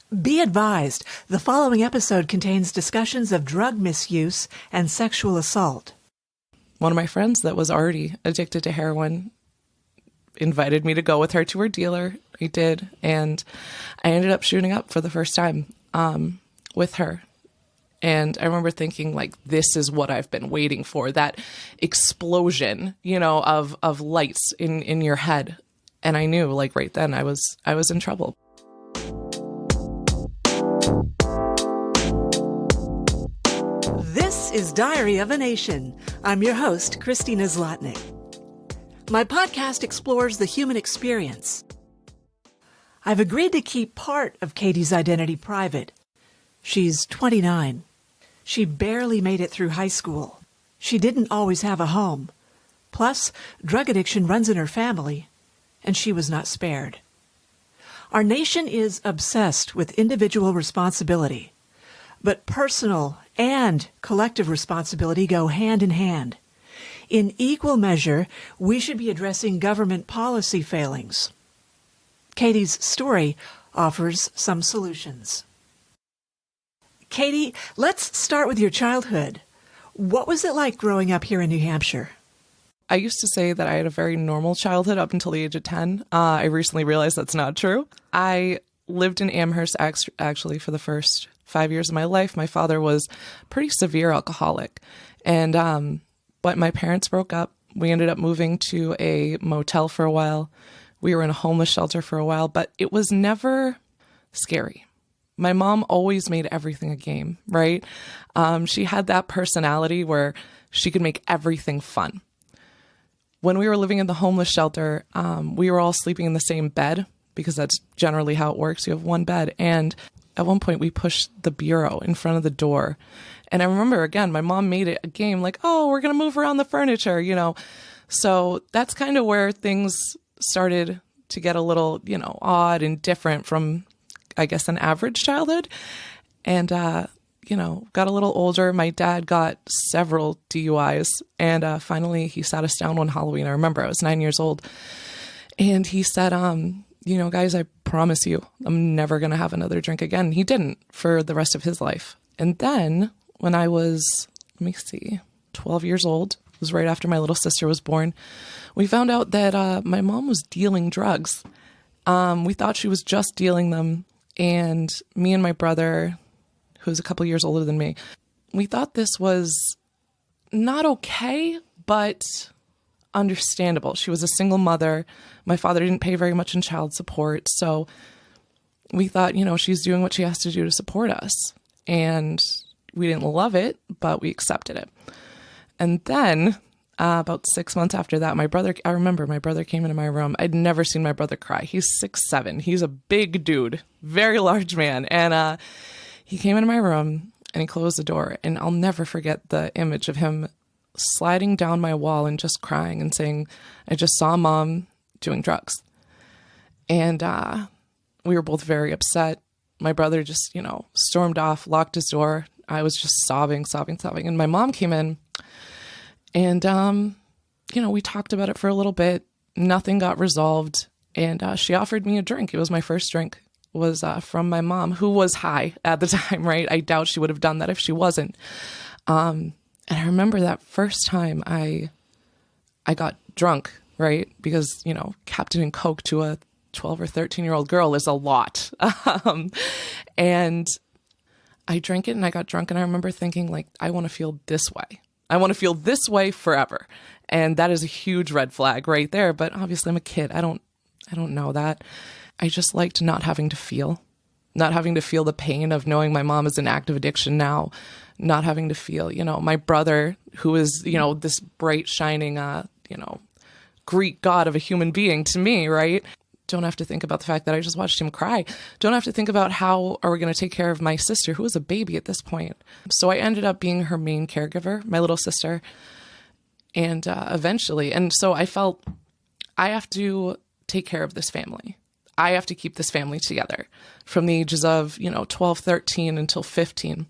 Be advised, the following episode contains discussions of drug misuse and sexual assault. One of my friends that was already addicted to heroin invited me to go with her to her dealer. I did, and I ended up shooting up for the first time with her. And I remember thinking, like, this is what I've been waiting for, that explosion, of lights in your head. And I knew, like, right then I was in trouble. This is Diary of a Nation. I'm your host, Christina Zlotnick. My podcast explores the human experience. I've agreed to keep part of Katie's identity private. She's 29. She barely made it through high school. She didn't always have a home. Plus, drug addiction runs in her family, and she was not spared. Our nation is obsessed with individual responsibility, but personal and collective responsibility go hand in hand. In equal measure, we should be addressing government policy failings. Katie's story offers some solutions. Katie, let's start with your childhood. What was it like growing up here in New Hampshire? I used to say that I had a very normal childhood up until the age of 10. I recently realized that's not true. I lived in Amherst actually for the first 5 years of my life. My father was a pretty severe alcoholic. And but my parents broke up. We ended up moving to a motel for a while. We were in a homeless shelter for a while, but it was never scary. My mom always made everything a game, right? She had that personality where she could make everything fun. When we were living in the homeless shelter, we were all sleeping in the same bed because that's generally how it works. You have one bed. And at one point we pushed the bureau in front of the door. And I remember, again, my mom made it a game like, oh, we're going to move around the furniture, So that's kind of where things started to get a little, odd and different from, I guess, an average childhood. And, got a little older. My dad got several DUIs. And finally, he sat us down one Halloween. I remember I was 9 years old. And he said, guys, I promise you, I'm never going to have another drink again. He didn't for the rest of his life. And then when I was, 12 years old, it was right after my little sister was born, we found out that my mom was dealing drugs. We thought she was just dealing them. And me and my brother, who's a couple years older than me, we thought this was not okay, but understandable. She was a single mother. My father didn't pay very much in child support. So we thought, she's doing what she has to do to support us. And we didn't love it, but we accepted it. And then about 6 months after that, I remember my brother came into my room. I'd never seen my brother cry. He's 6'7". He's a big dude, very large man. And he came into my room and he closed the door. And I'll never forget the image of him sliding down my wall and just crying and saying, I just saw Mom doing drugs. And we were both very upset. My brother just, stormed off, locked his door. I was just sobbing. And my mom came in and, we talked about it for a little bit. Nothing got resolved. And she offered me a drink. It was my first drink. It was from my mom, who was high at the time, right? I doubt she would have done that if she wasn't. And I remember that first time I got drunk, right? Because, Captain and Coke to a 12 or 13-year-old girl is a lot. And I drank it and I got drunk, and I remember thinking, like, I want to feel this way. I want to feel this way forever. And that is a huge red flag right there. But obviously I'm a kid. I don't know that. I just liked not having to feel the pain of knowing my mom is in active addiction now, not having to feel, my brother, who is, this bright, shining, Greek god of a human being to me, right? Don't have to think about the fact that I just watched him cry. Don't have to think about how are we going to take care of my sister, who was a baby at this point. So I ended up being her main caregiver, my little sister. And eventually, and so I felt I have to take care of this family. I have to keep this family together from the ages of, 12, 13 until 15.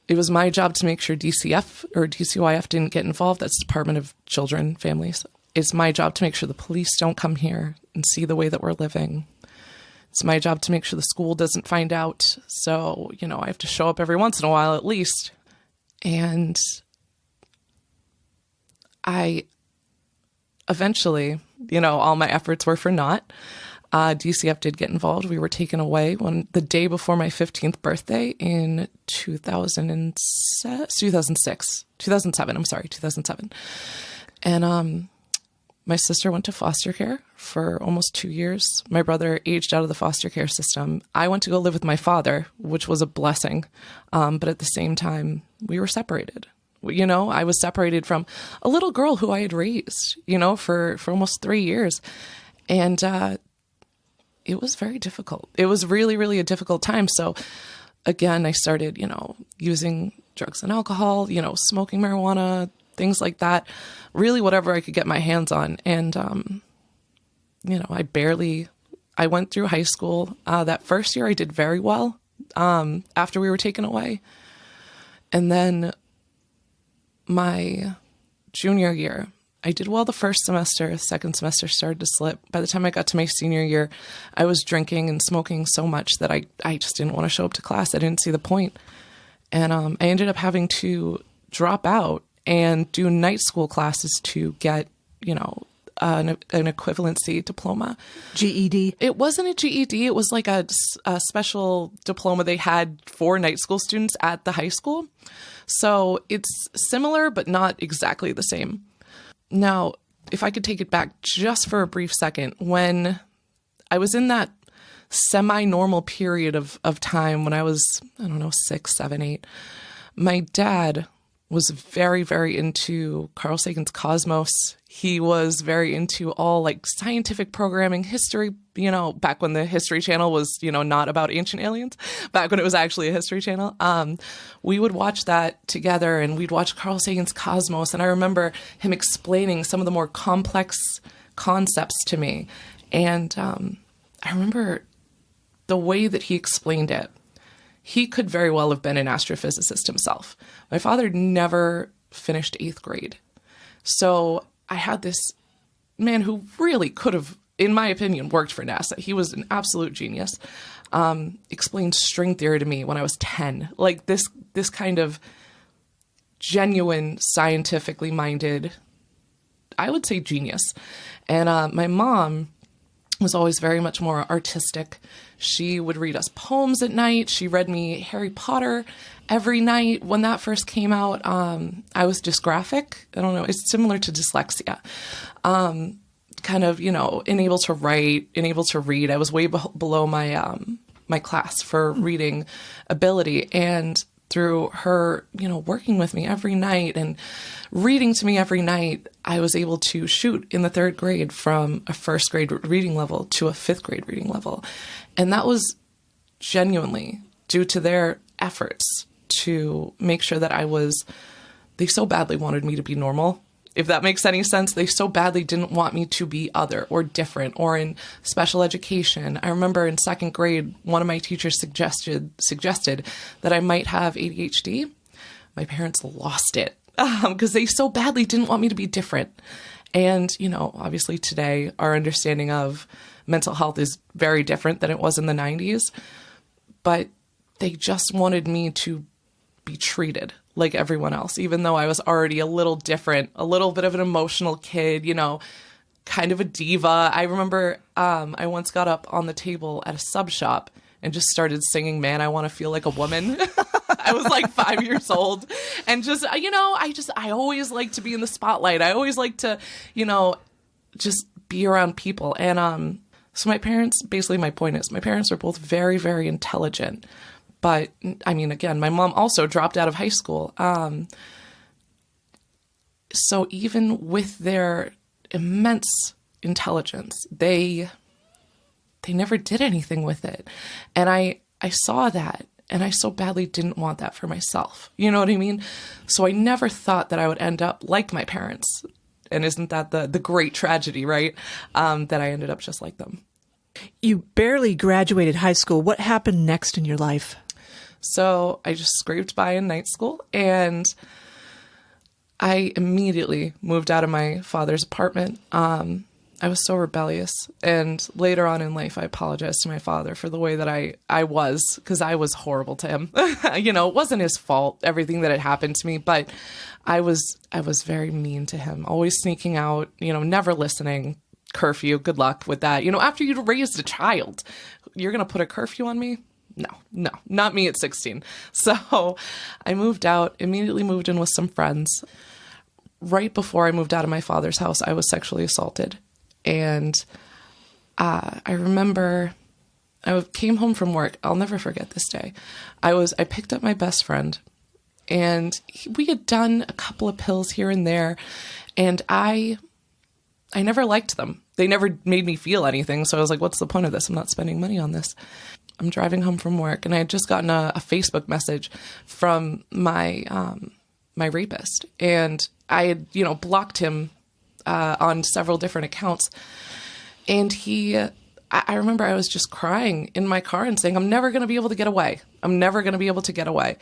It was my job to make sure DCF or DCYF didn't get involved. That's Department of Children, Families. It's my job to make sure the police don't come here and see the way that we're living. It's my job to make sure the school doesn't find out. So, I have to show up every once in a while at least. And I eventually, all my efforts were for naught. DCF did get involved. We were taken away the day before my 15th birthday in 2007. And my sister went to foster care for almost 2 years. My brother aged out of the foster care system. I went to go live with my father, which was a blessing. But at the same time, we were separated. I was separated from a little girl who I had raised, for almost 3 years. And it was very difficult. It was really, really a difficult time. So again, I started, using drugs and alcohol, smoking marijuana, things like that, really whatever I could get my hands on. And, I went through high school. That first year I did very well, after we were taken away. And then my junior year, I did well the first semester. Second semester started to slip. By the time I got to my senior year, I was drinking and smoking so much that I just didn't want to show up to class. I didn't see the point. And I ended up having to drop out and do night school classes to get, an equivalency diploma. GED? It wasn't a GED. It was like a special diploma they had for night school students at the high school. So it's similar, but not exactly the same. Now, if I could take it back just for a brief second, when I was in that semi-normal period of time when I was, 6, 7, 8, my dad was very, very into Carl Sagan's Cosmos. He was very into all like scientific programming, history, back when the History Channel was, not about ancient aliens, back when it was actually a History Channel. We would watch that together and we'd watch Carl Sagan's Cosmos. And I remember him explaining some of the more complex concepts to me. And I remember the way that he explained it. He could very well have been an astrophysicist himself. My father never finished 8th grade. So I had this man who really could have, in my opinion, worked for NASA. He was an absolute genius. Explained string theory to me when I was 10. Like this kind of genuine, scientifically minded, I would say genius. And my mom was always very much more artistic. She would read us poems at night. She read me Harry Potter every night. When that first came out, I was dysgraphic. I don't know. It's similar to dyslexia. Kind of, unable to write, unable to read. I was way below my my class for reading ability. And through her, working with me every night and reading to me every night, I was able to shoot in the 3rd grade from a 1st grade reading level to a 5th grade reading level. And that was genuinely due to their efforts to make sure that they so badly wanted me to be normal. If that makes any sense, they so badly didn't want me to be other or different or in special education. I remember in 2nd grade, one of my teachers suggested that I might have ADHD. My parents lost it because they so badly didn't want me to be different. And, obviously today our understanding of mental health is very different than it was in the 90s. But they just wanted me to be treated like everyone else, even though I was already a little different, a little bit of an emotional kid, kind of a diva. I remember I once got up on the table at a sub shop and just started singing, "Man, I Want to Feel Like a Woman." I was like 5 years old and just, I always like to be in the spotlight. I always like to, just be around people. And so my parents, basically my point is my parents are both very, very intelligent. But I mean, again, my mom also dropped out of high school. So even with their immense intelligence, they never did anything with it. And I saw that and I so badly didn't want that for myself. You know what I mean? So I never thought that I would end up like my parents. And isn't that the great tragedy, right? That I ended up just like them. You barely graduated high school. What happened next in your life? So I just scraped by in night school and I immediately moved out of my father's apartment. I was so rebellious. And later on in life, I apologized to my father for the way that I was, because I was horrible to him. You know, it wasn't his fault, everything that had happened to me, but I was very mean to him, always sneaking out, you know, never listening. Curfew, good luck with that. You know, after you'd raised a child, you're going to put a curfew on me? No, not me at 16. So I moved out, immediately moved in with some friends. Right before I moved out of my father's house, I was sexually assaulted. And I remember I came home from work. I'll never forget this day. I picked up my best friend, and we had done a couple of pills here and there, and I never liked them. They never made me feel anything. So I was like, what's the point of this? I'm not spending money on this. I'm driving home from work, and I had just gotten a Facebook message from my rapist, and I had, you know, blocked him on several different accounts. And I remember I was just crying in my car and saying, I'm never going to be able to get away. I'm never going to be able to get away.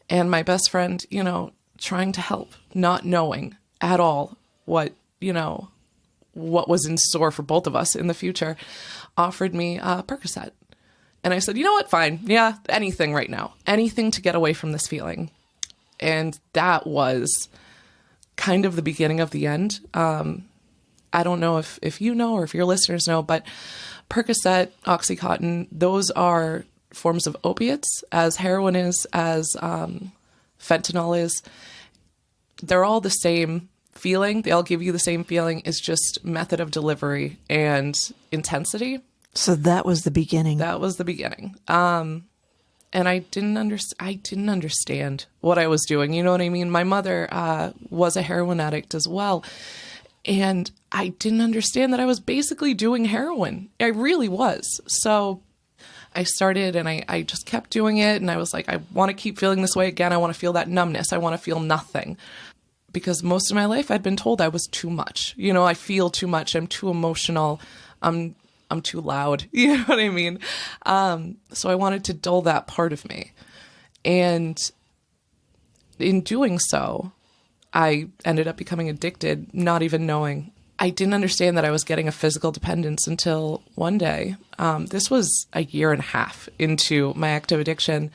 And my best friend, you know, trying to help, not knowing at all what was in store for both of us in the future, offered me a Percocet. And I said, you know what? Fine. Yeah, anything right now. Anything to get away from this feeling. And that was kind of the beginning of the end. I don't know if you know or if your listeners know, but Percocet, Oxycontin, those are forms of opiates, as heroin is, as fentanyl is. They're all the same feeling. They all give you the same feeling. It's just method of delivery and intensity. So that was the beginning. That was the beginning. And I didn't understand what I was doing. You know what I mean? My mother was a heroin addict as well. And I didn't understand that I was basically doing heroin. I really was. So I started, and I just kept doing it. And I was like, I want to keep feeling this way again. I want to feel that numbness. I want to feel nothing. Because most of my life I'd been told I was too much. You know, I feel too much. I'm too emotional. I'm too loud. You know what I mean? So I wanted to dull that part of me. And in doing so, I ended up becoming addicted, not even knowing. I didn't understand that I was getting a physical dependence until one day. This was a year and a half into my active addiction.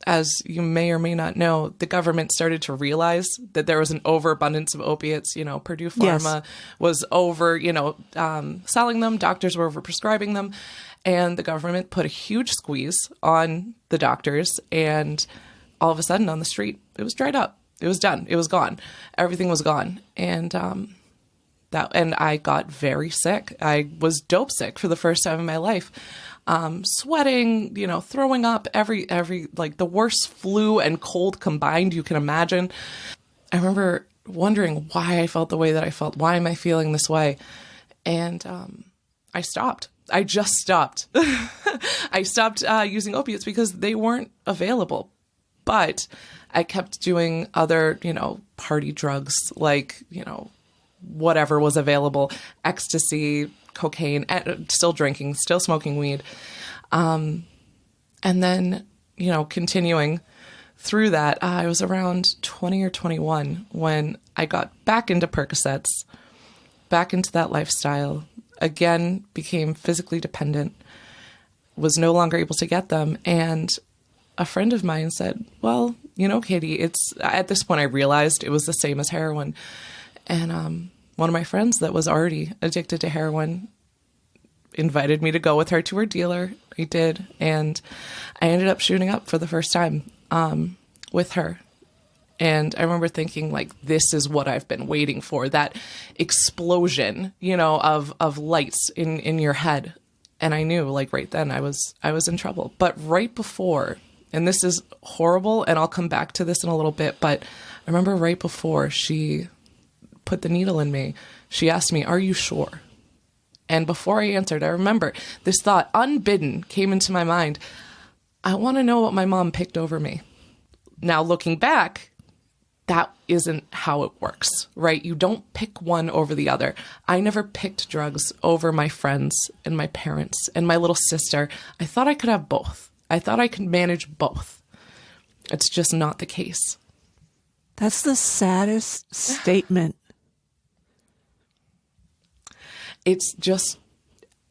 As you may or may not know, the government started to realize that there was an overabundance of opiates. You know, Purdue Pharma was over, selling them. Doctors were overprescribing them. And the government put a huge squeeze on the doctors. And all of a sudden on the street, it was dried up. It was done. It was gone. Everything was gone. And and I got very sick. I was dope sick for the first time in my life. Sweating, throwing up, every like the worst flu and cold combined you can imagine. I remember wondering why I felt the way that I felt. Why am I feeling this way? And I stopped. I just stopped. I stopped using opiates because they weren't available. But I kept doing other, party drugs, like, whatever was available, ecstasy, cocaine, still drinking, still smoking weed. And then, continuing through that, I was around 20 or 21 when I got back into Percocets, back into that lifestyle, again, became physically dependent, was no longer able to get them. And a friend of mine said, well, Katie, at this point I realized it was the same as heroin. And, one of my friends that was already addicted to heroin invited me to go with her to her dealer. I did. And I ended up shooting up for the first time with her. And I remember thinking, like, this is what I've been waiting for, that explosion, of lights in your head. And I knew, like, right then I was in trouble. But right before, and this is horrible, and I'll come back to this in a little bit, but I remember right before she put the needle in me, she asked me, are you sure? And before I answered, I remember this thought, unbidden, came into my mind. I want to know what my mom picked over me. Now, looking back, that isn't how it works, right? You don't pick one over the other. I never picked drugs over my friends and my parents and my little sister. I thought I could have both. I thought I could manage both. It's just not the case. That's the saddest statement. It's just,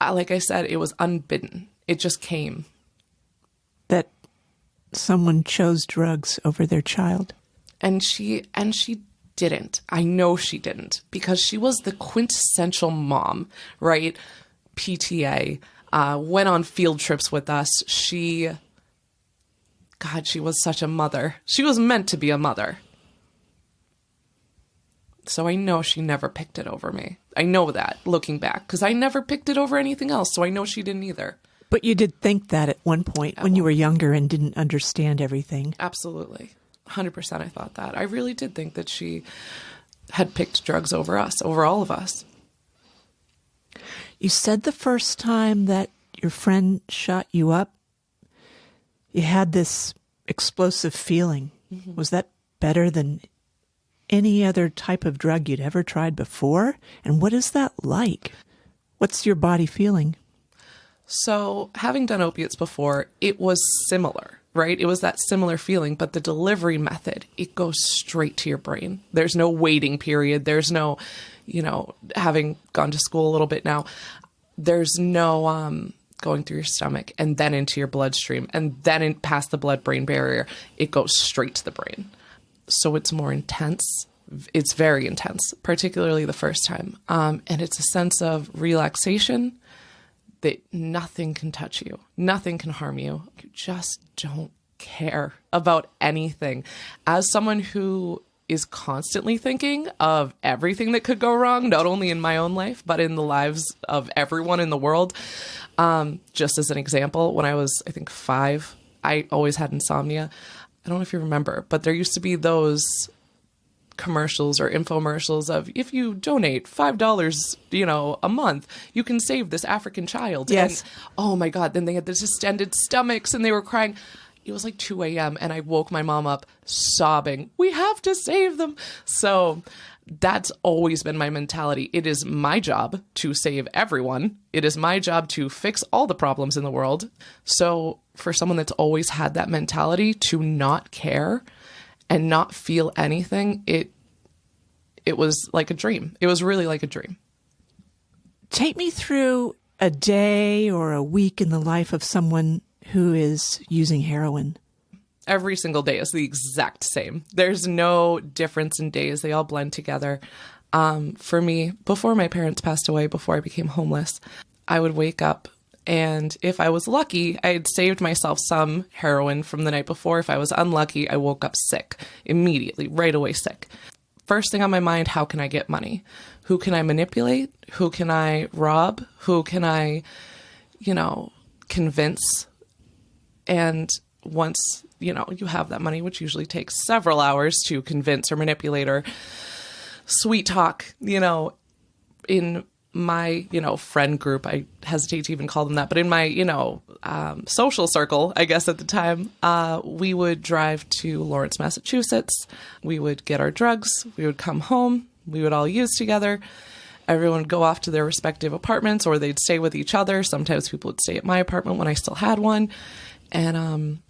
like I said, it was unbidden. It just came. That someone chose drugs over their child. And she didn't. I know she didn't, because she was the quintessential mom, right? PTA, went on field trips with us. God, she was such a mother. She was meant to be a mother. So I know she never picked it over me. I know that, looking back, because I never picked it over anything else. So I know she didn't either. But you did think that at one point when you were younger and didn't understand everything. Absolutely. 100% I thought that. I really did think that she had picked drugs over us, over all of us. You said the first time that your friend shot you up, you had this explosive feeling. Mm-hmm. Was that better than any other type of drug you'd ever tried before? And what is that like? What's your body feeling? So having done opiates before, it was similar, right? It was that similar feeling, but the delivery method, it goes straight to your brain. There's no waiting period. There's no, having gone to school a little bit now, there's no going through your stomach and then into your bloodstream and then past the blood-brain barrier. It goes straight to the brain. So it's more intense. It's very intense, particularly the first time. And it's a sense of relaxation that nothing can touch you. Nothing can harm you. You just don't care about anything. As someone who is constantly thinking of everything that could go wrong, not only in my own life, but in the lives of everyone in the world. Just as an example, when I was, I think, 5, I always had insomnia. I don't know if you remember, but there used to be those commercials or infomercials of, if you donate $5, a month, you can save this African child. Yes. And, oh my God. Then they had this distended stomachs and they were crying. It was like 2 a.m. and I woke my mom up sobbing. We have to save them. So that's always been my mentality. It is my job to save everyone. It is my job to fix all the problems in the world. So for someone that's always had that mentality to not care and not feel anything, it was like a dream. It was really like a dream. Take me through a day or a week in the life of someone who is using heroin. Every single day is the exact same. There's no difference in days. They all blend together. For me, before my parents passed away, before I became homeless, I would wake up, and if I was lucky, I had saved myself some heroin from the night before. If I was unlucky, I woke up sick immediately, right away sick. First thing on my mind, how can I get money? Who can I manipulate? Who can I rob? Who can I, convince? And once, you have that money, which usually takes several hours to convince or manipulate or sweet talk, in my, friend group, I hesitate to even call them that, but in my, social circle, I guess at the time, we would drive to Lawrence, Massachusetts. We would get our drugs. We would come home. We would all use together. Everyone would go off to their respective apartments, or they'd stay with each other. Sometimes people would stay at my apartment when I still had one. And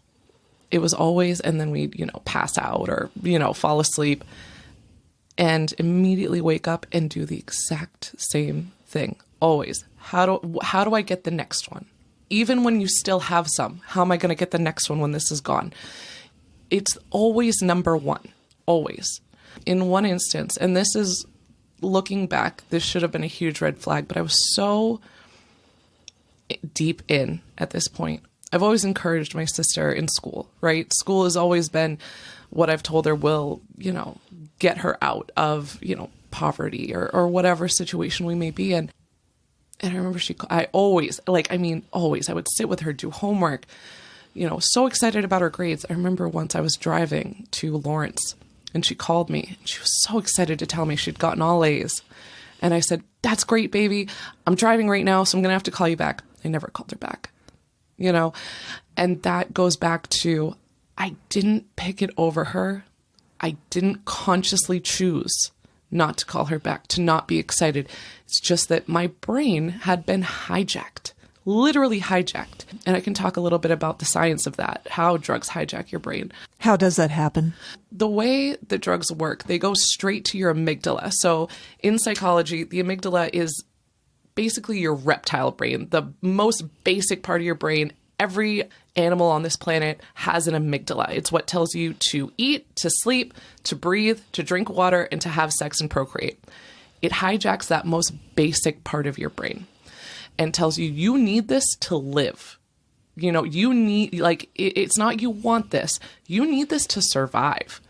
it was always, and then we'd, pass out or, fall asleep and immediately wake up and do the exact same thing. Always. How do I get the next one? Even when you still have some, how am I going to get the next one when this is gone? It's always number one. Always. In one instance, and this is looking back, this should have been a huge red flag, but I was so deep in at this point. I've always encouraged my sister in school, right? School has always been what I've told her will, get her out of, poverty or whatever situation we may be in. And I remember I would sit with her, do homework, so excited about her grades. I remember once I was driving to Lawrence and she called me and she was so excited to tell me she'd gotten all A's. And I said, "That's great, baby. I'm driving right now, so I'm going to have to call you back." I never called her back. And that goes back to, I didn't pick it over her. I didn't consciously choose not to call her back, to not be excited. It's just that my brain had been hijacked, literally hijacked. And I can talk a little bit about the science of that, how drugs hijack your brain. How does that happen? The way the drugs work, they go straight to your amygdala. So in psychology, the amygdala is basically your reptile brain, the most basic part of your brain. Every animal on this planet has an amygdala. It's what tells you to eat, to sleep, to breathe, to drink water, and to have sex and procreate. It hijacks that most basic part of your brain and tells you, you need this to live. You know, you need, like, it's not you want this. You need this to survive.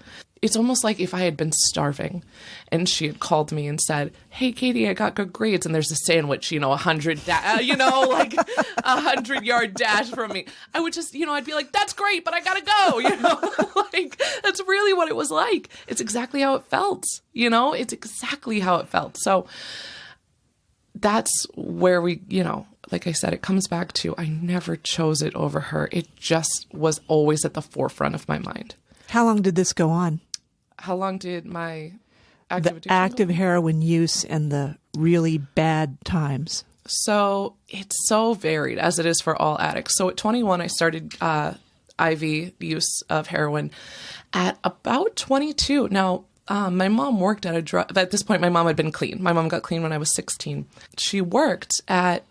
It's almost like if I had been starving and she had called me and said, hey, Katie, I got good grades. And there's a sandwich, you know, 100-yard dash from me. I would just, you know, I'd be like, that's great, but I got to go. You know, like, that's really what it was like. It's exactly how it felt. You know, it's exactly how it felt. So that's where we, you know, like I said, it comes back to, I never chose it over her. It just was always at the forefront of my mind. How long did this go on? How long did my active addiction active heroin use and the really bad times? So it's so varied, as it is for all addicts. So at 21, I started IV use of heroin. At about 22, now my mom worked at a drug. At this point, my mom had been clean. My mom got clean when I was 16. She worked at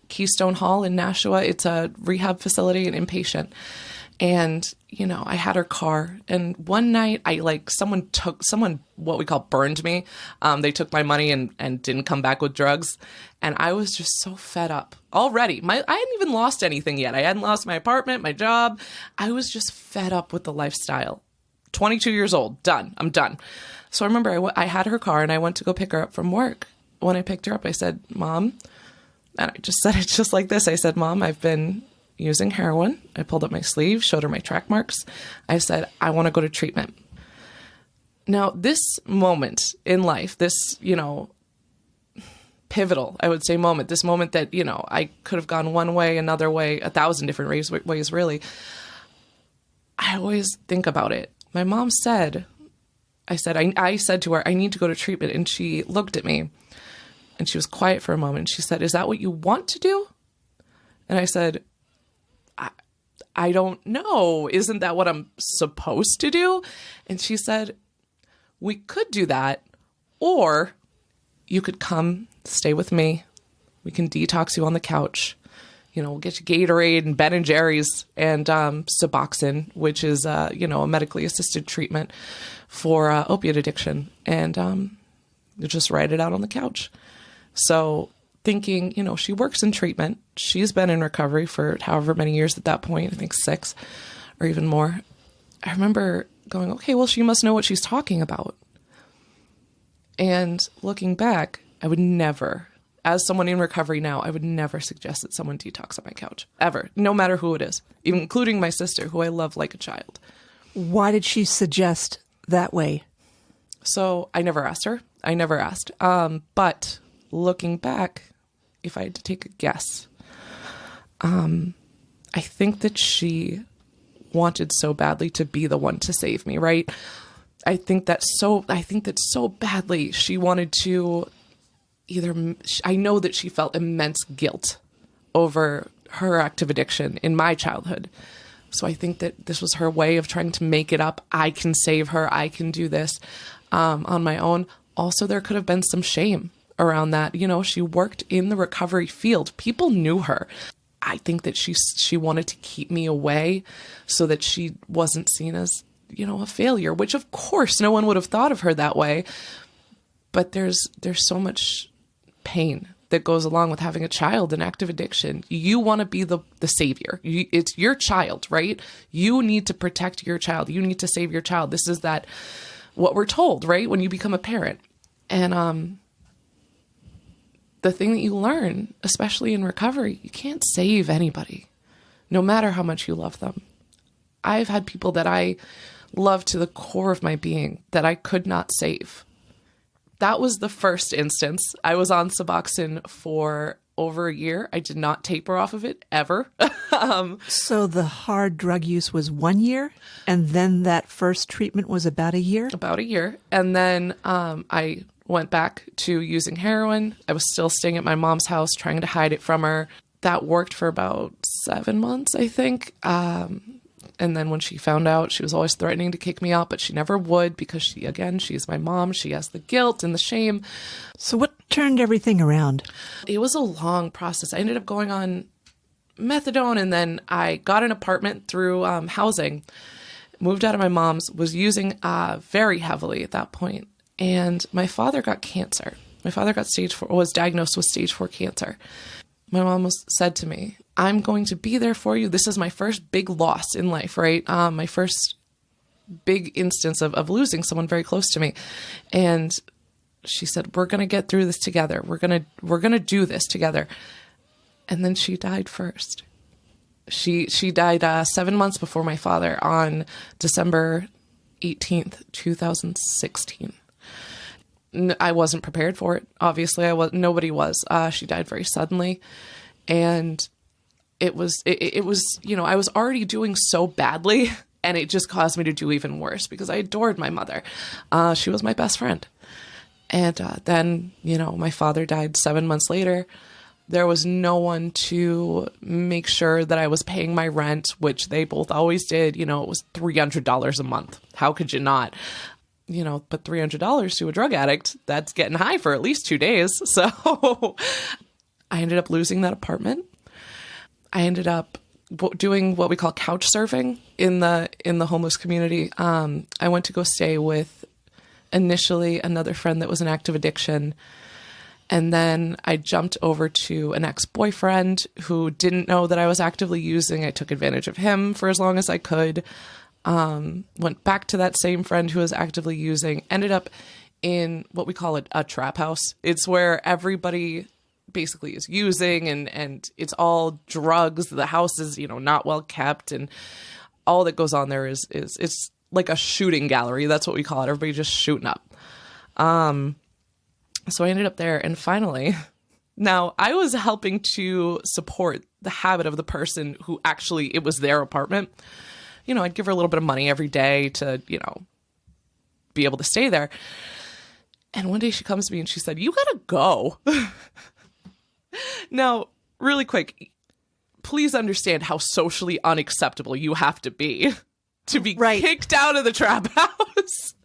Keystone Hall in Nashua. It's a rehab facility, an inpatient. And, you know, I had her car, and one night someone what we call burned me. They took my money and didn't come back with drugs. And I was just so fed up already. I hadn't even lost anything yet. I hadn't lost my apartment, my job. I was just fed up with the lifestyle. 22 years old, done. I'm done. So I remember I had her car and I went to go pick her up from work. When I picked her up, I said, Mom, and I just said it just like this. I said, Mom, I've been using heroin. I pulled up my sleeve, showed her my track marks. I said, I want to go to treatment. Now, this moment in life, this, you know, pivotal, I would say moment, this moment that, you know, I could have gone one way, another way, 1,000 different ways, really. I always think about it. My mom said, I said to her, I need to go to treatment. And she looked at me and she was quiet for a moment. She said, is that what you want to do? And I said, I don't know. Isn't that what I'm supposed to do? And she said, we could do that, or you could come stay with me. We can detox you on the couch. You know, we'll get you Gatorade and Ben and Jerry's and Suboxone, which is, you know, a medically assisted treatment for opiate addiction. And you just write it out on the couch. So thinking, you know, she works in treatment. She's been in recovery for however many years at that point, I think 6 or even more. I remember going, okay, well, she must know what she's talking about. And looking back, I would never, as someone in recovery now, I would never suggest that someone detox on my couch, ever, no matter who it is, including my sister, who I love like a child. Why did she suggest that way? So I never asked her. But looking back, if I had to take a guess, I think that she wanted so badly to be the one to save me, right? I think that so badly she wanted to I know that she felt immense guilt over her active addiction in my childhood. So I think that this was her way of trying to make it up. I can save her. I can do this on my own. Also, there could have been some shame around that. You know, she worked in the recovery field. People knew her. I think that she wanted to keep me away so that she wasn't seen as, you know, a failure, which of course no one would have thought of her that way. But there's so much pain that goes along with having a child in active addiction. You want to be the savior. It's your child, right? You need to protect your child. You need to save your child. This is what we're told, right? When you become a parent. And the thing that you learn, especially in recovery, you can't save anybody, no matter how much you love them. I've had people that I love to the core of my being that I could not save. That was the first instance. I was on Suboxone for over a year. I did not taper off of it ever. So the hard drug use was 1 year, and then that first treatment was about a year? About a year. And then I went back to using heroin. I was still staying at my mom's house, trying to hide it from her. That worked for about 7 months, I think. And then when she found out, she was always threatening to kick me out, but she never would because she's my mom. She has the guilt and the shame. So what turned everything around? It was a long process. I ended up going on methadone, and then I got an apartment through housing, moved out of my mom's, was using very heavily at that point. And my father got cancer. My father was diagnosed with stage 4 cancer. My mom said to me, I'm going to be there for you. This is my first big loss in life, right? My first big instance of losing someone very close to me. And she said, we're going to get through this together. We're going to do this together. And then she died first. She died 7 months before my father on December 18th, 2016. I wasn't prepared for it. Obviously, nobody was. She died very suddenly. And it was, I was already doing so badly, and it just caused me to do even worse because I adored my mother. She was my best friend. And then, my father died 7 months later. There was no one to make sure that I was paying my rent, which they both always did. It was $300 a month. How could you not? But $300 to a drug addict, that's getting high for at least 2 days. So I ended up losing that apartment. I ended up doing what we call couch surfing in the homeless community. I went to go stay with initially another friend that was in active addiction. And then I jumped over to an ex-boyfriend who didn't know that I was actively using. I took advantage of him for as long as I could. Went back to that same friend who was actively using, ended up in what we call a trap house. It's where everybody basically is using and it's all drugs. The house is, not well kept, and all that goes on there is it's like a shooting gallery. That's what we call it. Everybody just shooting up. So I ended up there, and finally, now I was helping to support the habit of the person who actually, it was their apartment. I'd give her a little bit of money every day to, be able to stay there. And one day she comes to me and she said, you gotta go. Now, really quick, please understand how socially unacceptable you have to be kicked out of the trap house.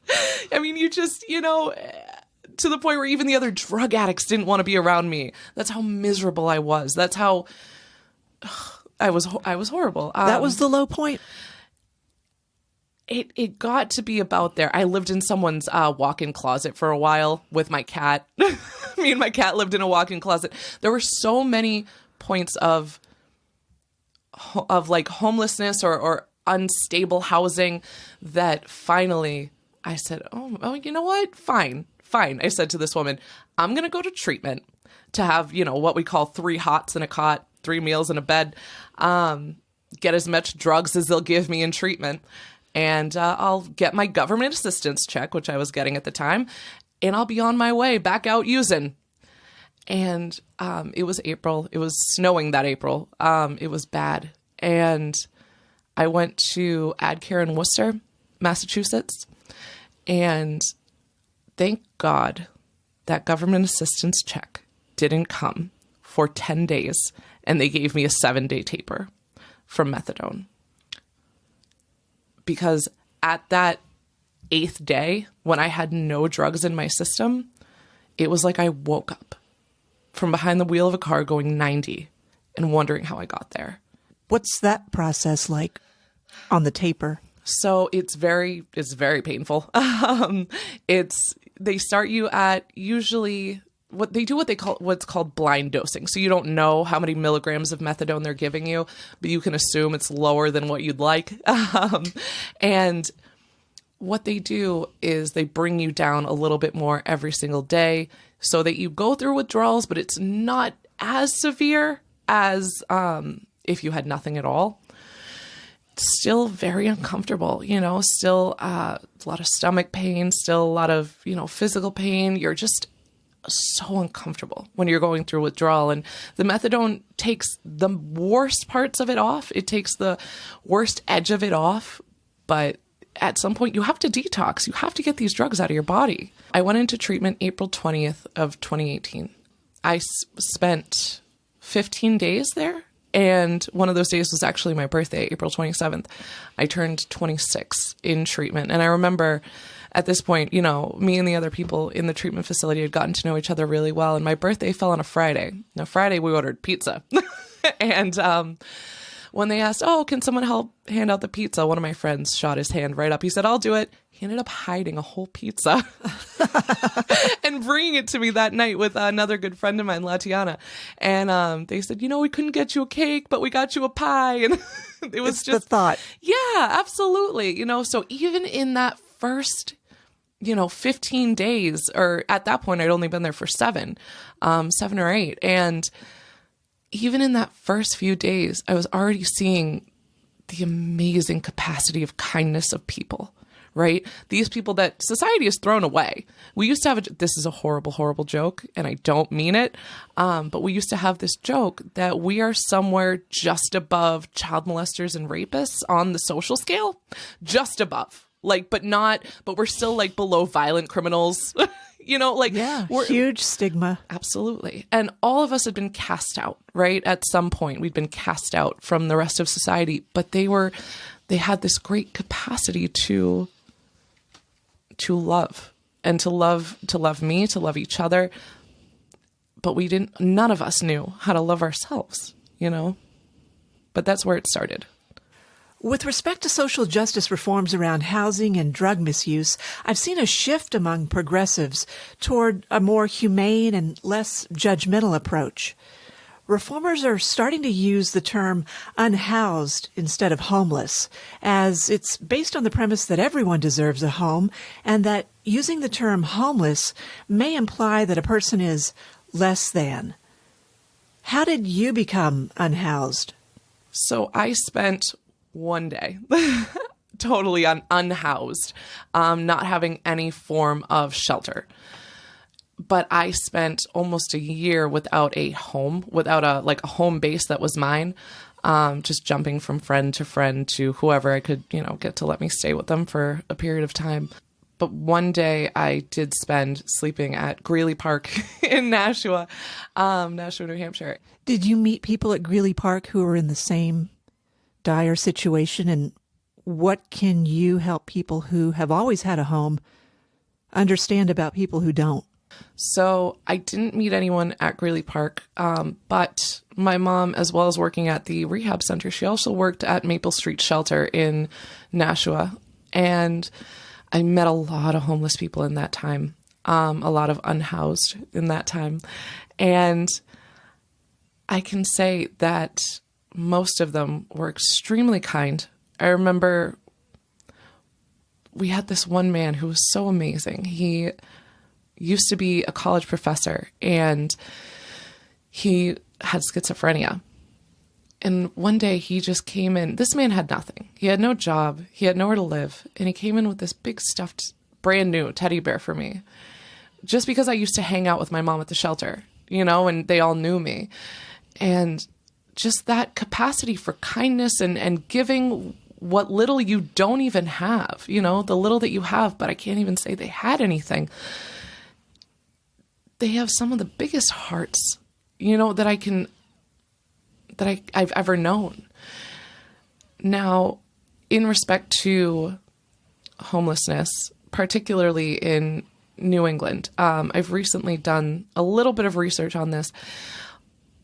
I mean, you just, to the point where even the other drug addicts didn't want to be around me. That's how miserable I was. That's how I was horrible. That was the low point. It got to be about there. I lived in someone's walk-in closet for a while with my cat. Me and my cat lived in a walk-in closet. There were so many points of like homelessness or unstable housing that finally I said, oh, you know what? Fine. I said to this woman, I'm going to go to treatment to have, what we call 3 hots in a cot, 3 meals in a bed, get as much drugs as they'll give me in treatment. And I'll get my government assistance check, which I was getting at the time, and I'll be on my way back out using. And it was April. It was snowing that April. It was bad. And I went to AdCare in Worcester, Massachusetts. And thank God that government assistance check didn't come for 10 days. And they gave me a 7-day taper from methadone. Because at that 8th day, when I had no drugs in my system, it was like I woke up from behind the wheel of a car going 90 and wondering how I got there. What's that process like on the taper? So it's very painful. They start you at usually what's called blind dosing. So you don't know how many milligrams of methadone they're giving you, but you can assume it's lower than what you'd like. And what they do is they bring you down a little bit more every single day so that you go through withdrawals, but it's not as severe as if you had nothing at all. It's still very uncomfortable, still a lot of stomach pain, still a lot of, physical pain. You're just so uncomfortable when you're going through withdrawal, and the methadone takes the worst parts of it off. It takes the worst edge of it off, but at some point you have to detox. You have to get these drugs out of your body. I went into treatment April 20th of 2018. I spent 15 days there And one of those days was actually my birthday, April 27th. I turned 26 in treatment. And I remember at this point, you know, me and the other people in the treatment facility had gotten to know each other really well. And my birthday fell on a Friday. Now, Friday, we ordered pizza. And when they asked, oh, can someone help hand out the pizza? One of my friends shot his hand right up. He said, I'll do it. He ended up hiding a whole pizza and bringing it to me that night with another good friend of mine, Latiana. And they said, you know, we couldn't get you a cake, but we got you a pie. And it was just the thought. Yeah, absolutely. You know, so even in that first, 15 days, or at that point, I'd only been there for 7 or 8. And even in that first few days, I was already seeing the amazing capacity of kindness of people, right? These people that society has thrown away. We used to have, this is a horrible, horrible joke, and I don't mean it, but we used to have this joke that we are somewhere just above child molesters and rapists on the social scale, just above. But we're still like below violent criminals, we're huge stigma. Absolutely. And all of us had been cast out, right? At some point, we'd been cast out from the rest of society, but they had this great capacity to love and to love me, to love each other. But none of us knew how to love ourselves, but that's where it started. With respect to social justice reforms around housing and drug misuse, I've seen a shift among progressives toward a more humane and less judgmental approach. Reformers are starting to use the term unhoused instead of homeless, as it's based on the premise that everyone deserves a home, and that using the term homeless may imply that a person is less than. How did you become unhoused? So I spent one day totally unhoused, not having any form of shelter. But I spent almost a year without a home, without a home base that was mine, just jumping from friend to friend to whoever I could, get to let me stay with them for a period of time. But one day I did spend sleeping at Greeley Park in Nashua, New Hampshire. Did you meet people at Greeley Park who were in the same dire situation? And what can you help people who have always had a home understand about people who don't? So I didn't meet anyone at Greeley Park, but my mom, as well as working at the rehab center, she also worked at Maple Street Shelter in Nashua. And I met a lot of homeless people in that time, a lot of unhoused in that time. And I can say that most of them were extremely kind. I remember we had this one man who was so amazing. He used to be a college professor, and he had schizophrenia. And one day he just came in. This man had nothing. He had no job. He had nowhere to live. And he came in with this big stuffed, brand new teddy bear for me. Just because I used to hang out with my mom at the shelter, and they all knew me. And just that capacity for kindness and giving what little you don't even have, the little that you have, but I can't even say they had anything. They have some of the biggest hearts, that I've ever known. Now, in respect to homelessness, particularly in New England, I've recently done a little bit of research on this.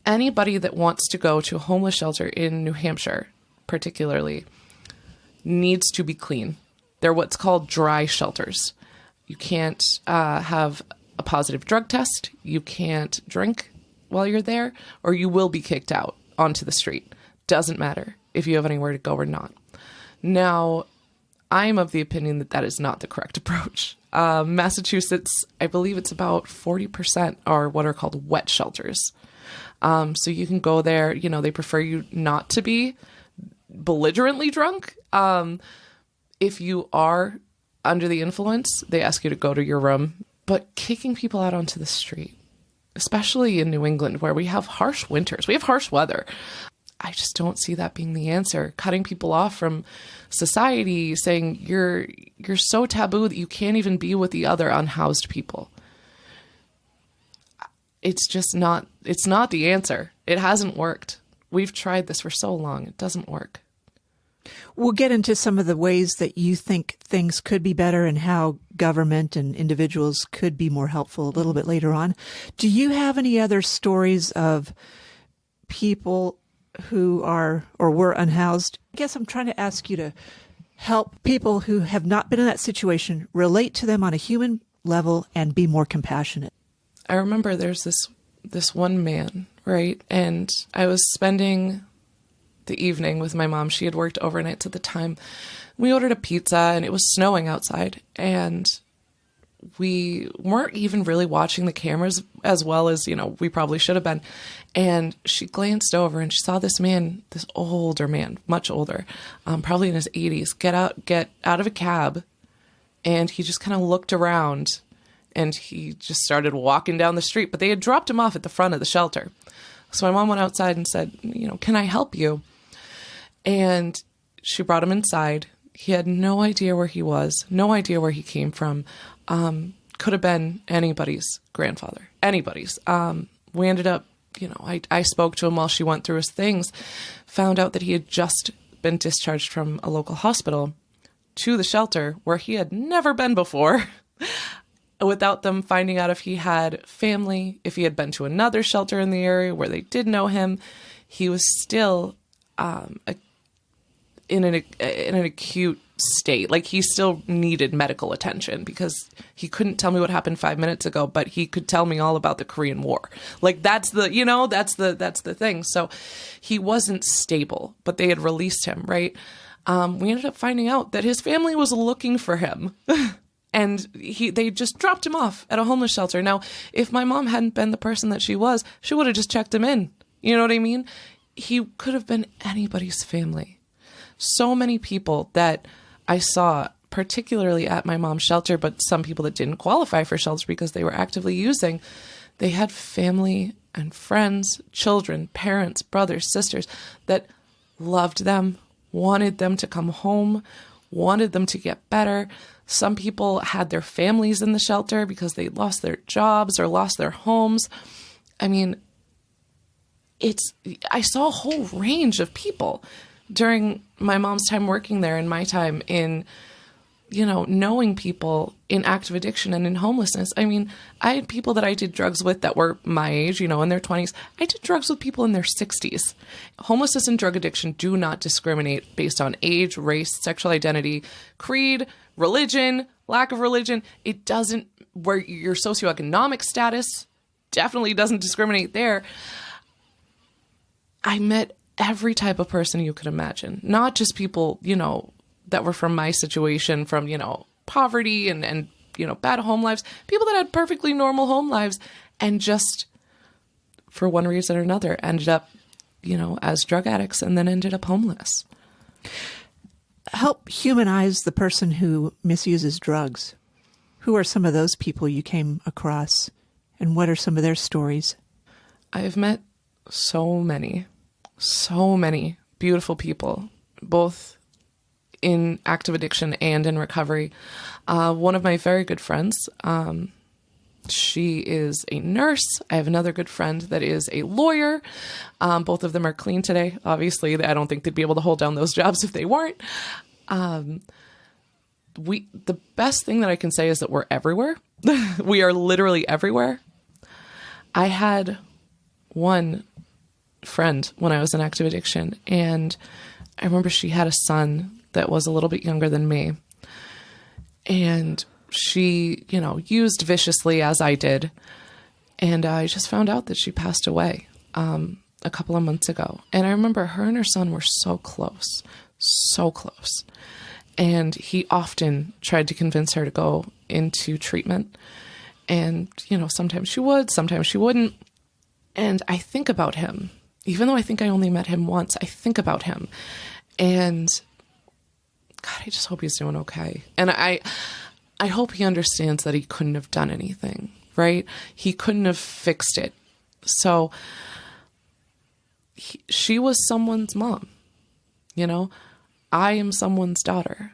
Anybody that wants to go to a homeless shelter in New Hampshire, particularly, needs to be clean. They're what's called dry shelters. You can't have a positive drug test. You can't drink while you're there, or you will be kicked out onto the street. Doesn't matter if you have anywhere to go or not. Now, I'm of the opinion that that is not the correct approach. Massachusetts, I believe it's about 40% are what are called wet shelters. So you can go there, they prefer you not to be belligerently drunk. If you are under the influence, they ask you to go to your room. But kicking people out onto the street, especially in New England, where we have harsh winters, we have harsh weather, I just don't see that being the answer. Cutting people off from society, saying you're so taboo that you can't even be with the other unhoused people. It's just not, it's not the answer. It hasn't worked. we've tried this for so long. It doesn't work. We'll get into some of the ways that you think things could be better and how government and individuals could be more helpful a little bit later on. Do you have any other stories of people who are or were unhoused? I guess I'm trying to ask you to help people who have not been in that situation relate to them on a human level and be more compassionate. I remember there's this one man, right? And I was spending the evening with my mom. She had worked overnights at the time. We ordered a pizza and it was snowing outside, and we weren't even really watching the cameras as well as, we probably should have been. And she glanced over and she saw this man, this older man, much older, probably in his 80s, get out of a cab. And he just kind of looked around and he just started walking down the street, but they had dropped him off at the front of the shelter. So my mom went outside and said, can I help you? And she brought him inside. He had no idea where he was, no idea where he came from. Could have been anybody's grandfather, anybody's. We ended up, I spoke to him while she went through his things, found out that he had just been discharged from a local hospital to the shelter where he had never been before without them finding out if he had family, if he had been to another shelter in the area where they did know him. He was still in an acute state. Like, he still needed medical attention because he couldn't tell me what happened 5 minutes ago, but he could tell me all about the Korean War. Like, that's the thing. So he wasn't stable, but they had released him, right? We ended up finding out that his family was looking for him. And they just dropped him off at a homeless shelter. Now, if my mom hadn't been the person that she was, she would have just checked him in. You know what I mean? He could have been anybody's family. So many people that I saw, particularly at my mom's shelter, but some people that didn't qualify for shelter because they were actively using, they had family and friends, children, parents, brothers, sisters that loved them, wanted them to come home, wanted them to get better. Some people had their families in the shelter because they lost their jobs or lost their homes. I mean, I saw a whole range of people during my mom's time working there and my time in, knowing people in active addiction and in homelessness. I mean, I had people that I did drugs with that were my age, in their 20s. I did drugs with people in their 60s. Homelessness and drug addiction do not discriminate based on age, race, sexual identity, creed, religion, lack of religion. It doesn't, where your socioeconomic status definitely doesn't discriminate there. I met every type of person you could imagine, not just people, that were from my situation, from, poverty and bad home lives, people that had perfectly normal home lives and just for one reason or another ended up, as drug addicts and then ended up homeless. Help humanize the person who misuses drugs. Who are some of those people you came across and what are some of their stories? I've met so many beautiful people, both in active addiction and in recovery. One of my very good friends, she is a nurse. I have another good friend that is a lawyer. Both of them are clean today. Obviously, I don't think they'd be able to hold down those jobs if they weren't. The best thing that I can say is that we're everywhere. We are literally everywhere. I had one friend when I was in active addiction, and I remember she had a son that was a little bit younger than me, and she, used viciously as I did, and I just found out that she passed away a couple of months ago. And I remember her and her son were so close, and he often tried to convince her to go into treatment, and sometimes she would, sometimes she wouldn't. And I think about him. Even though I think I only met him once, I think about him. And God, I just hope he's doing okay. And I hope he understands that he couldn't have done anything, right? He couldn't have fixed it. So she was someone's mom, I am someone's daughter.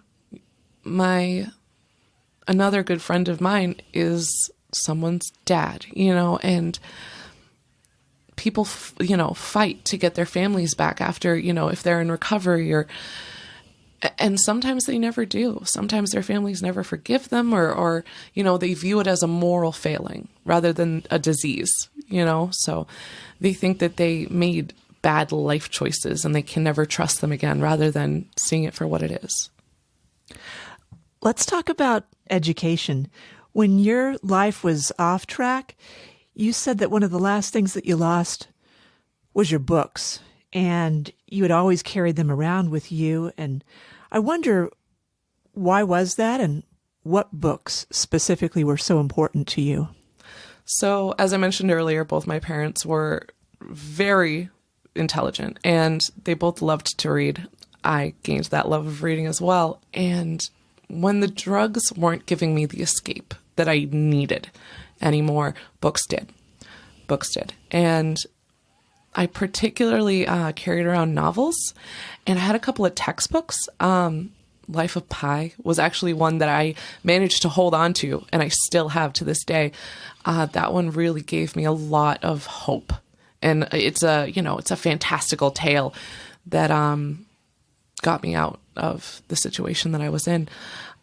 Another good friend of mine is someone's dad, and people, fight to get their families back after, if they're in recovery and sometimes they never do. Sometimes their families never forgive them or they view it as a moral failing rather than a disease, so they think that they made bad life choices and they can never trust them again rather than seeing it for what it is. Let's talk about education. When your life was off track, you said that one of the last things that you lost was your books, and you had always carried them around with you. And I wonder, why was that, and what books specifically were so important to you? So, as I mentioned earlier, both my parents were very intelligent, and they both loved to read. I gained that love of reading as well. And when the drugs weren't giving me the escape that I needed anymore, books did. Books did. And I particularly carried around novels, and I had a couple of textbooks. Life of Pi was actually one that I managed to hold on to, and I still have to this day. That one really gave me a lot of hope. And it's a fantastical tale that got me out of the situation that I was in.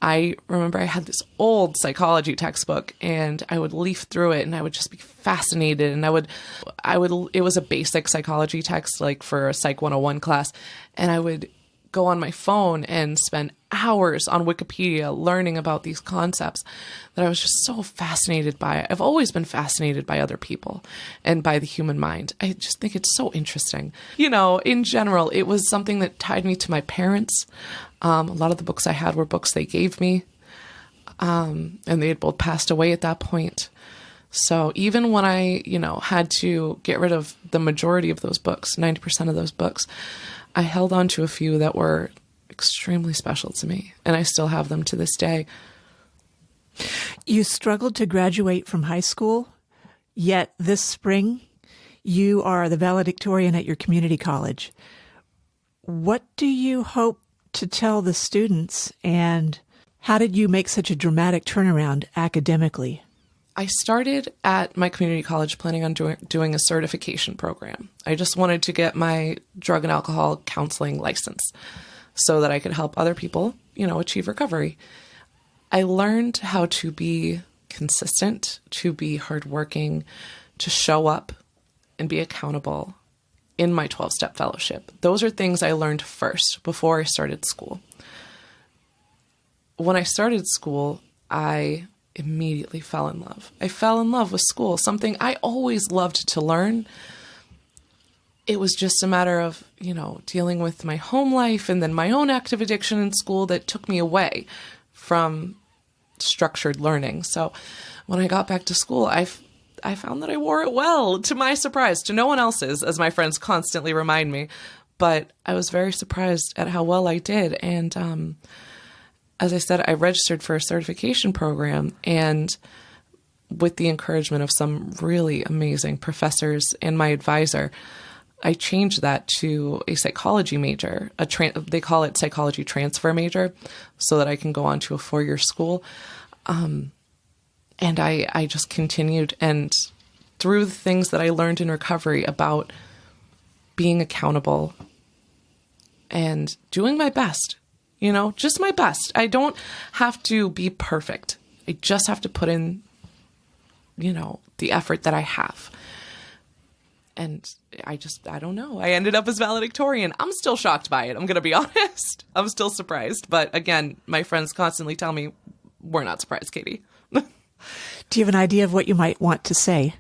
I remember I had this old psychology textbook, and I would leaf through it and I would just be fascinated. And it was a basic psychology text, like for a Psych 101 class. And I would go on my phone and spend hours on Wikipedia learning about these concepts that I was just so fascinated by. I've always been fascinated by other people and by the human mind. I just think it's so interesting. In general, it was something that tied me to my parents. A lot of the books I had were books they gave me, and they had both passed away at that point. So even when I, had to get rid of the majority of those books, 90% of those books, I held on to a few that were extremely special to me, and I still have them to this day. You struggled to graduate from high school, yet this spring you are the valedictorian at your community college. What do you hope to tell the students, and how did you make such a dramatic turnaround academically? I started at my community college planning on doing a certification program. I just wanted to get my drug and alcohol counseling license so that I could help other people, achieve recovery. I learned how to be consistent, to be hardworking, to show up and be accountable in my 12-step fellowship. Those are things I learned first before I started school. When I started school, I immediately fell in love. I fell in love with school, something I always loved to learn. It was just a matter of, dealing with my home life and then my own active addiction in school that took me away from structured learning. So when I got back to school, I found that I wore it well, to my surprise, to no one else's, as my friends constantly remind me. But I was very surprised at how well I did. And as I said, I registered for a certification program, and with the encouragement of some really amazing professors and my advisor, I changed that to a psychology major. They call it psychology transfer major, so that I can go on to a 4-year school. And I just continued, and through the things that I learned in recovery about being accountable and doing my best, just my best. I don't have to be perfect. I just have to put in, the effort that I have. And I don't know. I ended up as valedictorian. I'm still shocked by it. I'm going to be honest. I'm still surprised. But again, my friends constantly tell me, we're not surprised, Katie. Do you have an idea of what you might want to say?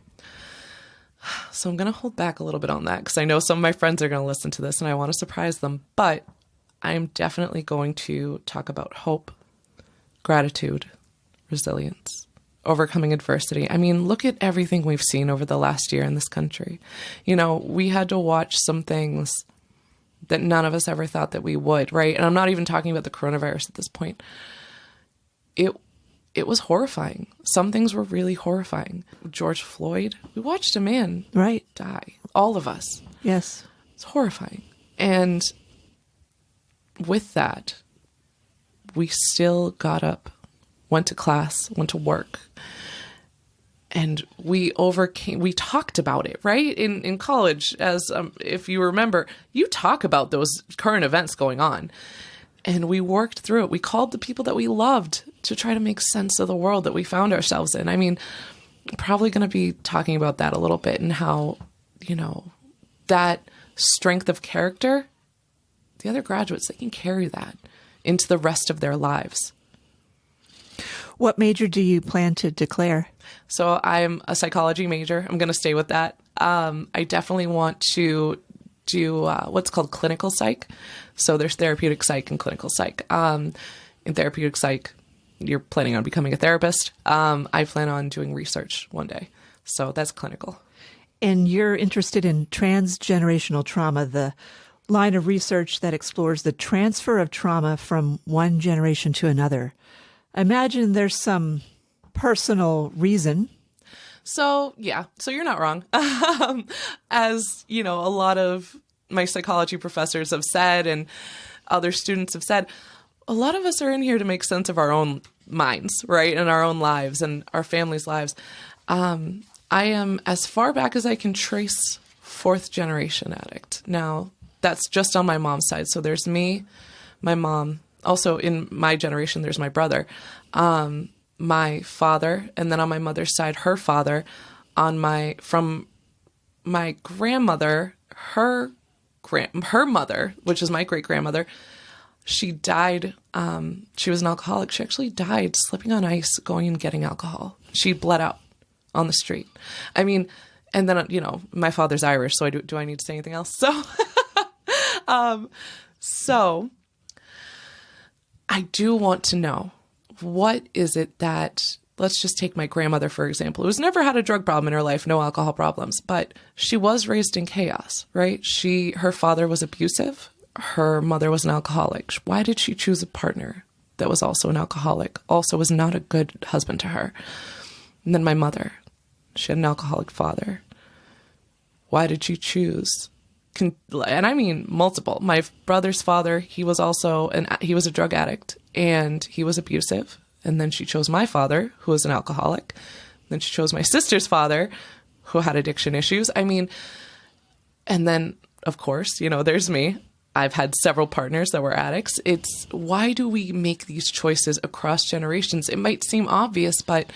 So I'm going to hold back a little bit on that because I know some of my friends are going to listen to this and I want to surprise them. But I'm definitely going to talk about hope, gratitude, resilience, overcoming adversity. I mean, look at everything we've seen over the last year in this country. We had to watch some things that none of us ever thought that we would, right? And I'm not even talking about the coronavirus at this point. It was horrifying. Some things were really horrifying. George Floyd, we watched a man die. All of us. Yes. It's horrifying. And with that, we still got up, went to class, went to work, And we talked about it, right? In college, as if you remember, you talk about those current events going on. And we worked through it. We called the people that we loved to try to make sense of the world that we found ourselves in. I mean, probably going to be talking about that a little bit and how, that strength of character, the other graduates, they can carry that into the rest of their lives. What major do you plan to declare? So I'm a psychology major. I'm going to stay with that. I definitely want to do what's called clinical psych. So there's therapeutic psych and clinical psych. In therapeutic psych, you're planning on becoming a therapist. I plan on doing research one day. So that's clinical. And you're interested in transgenerational trauma, the line of research that explores the transfer of trauma from one generation to another. I imagine there's some personal reason. So, yeah. So you're not wrong. As, a lot of my psychology professors have said and other students have said, a lot of us are in here to make sense of our own minds, right? And our own lives and our families' lives. I am, as far back as I can trace, fourth generation addict. Now, that's just on my mom's side. So there's me, my mom. Also in my generation, there's my brother, my father, and then on my mother's side, her father. From my grandmother, her mother, which is my great grandmother, she died. She was an alcoholic. She actually died slipping on ice, going and getting alcohol. She bled out on the street. I mean, and then my father's Irish, so do I need to say anything else? So I do want to know, what is it that, let's just take my grandmother, for example, who's never had a drug problem in her life, no alcohol problems, but she was raised in chaos, right? Her father was abusive. Her mother was an alcoholic. Why did she choose a partner that was also an alcoholic, also was not a good husband to her? And then my mother, she had an alcoholic father. Why did she choose? And I mean multiple. My brother's father, he was a drug addict and he was abusive. And then she chose my father, who was an alcoholic. Then she chose my sister's father, who had addiction issues. I mean, and then of course, there's me. I've had several partners that were addicts. It's, why do we make these choices across generations? It might seem obvious, but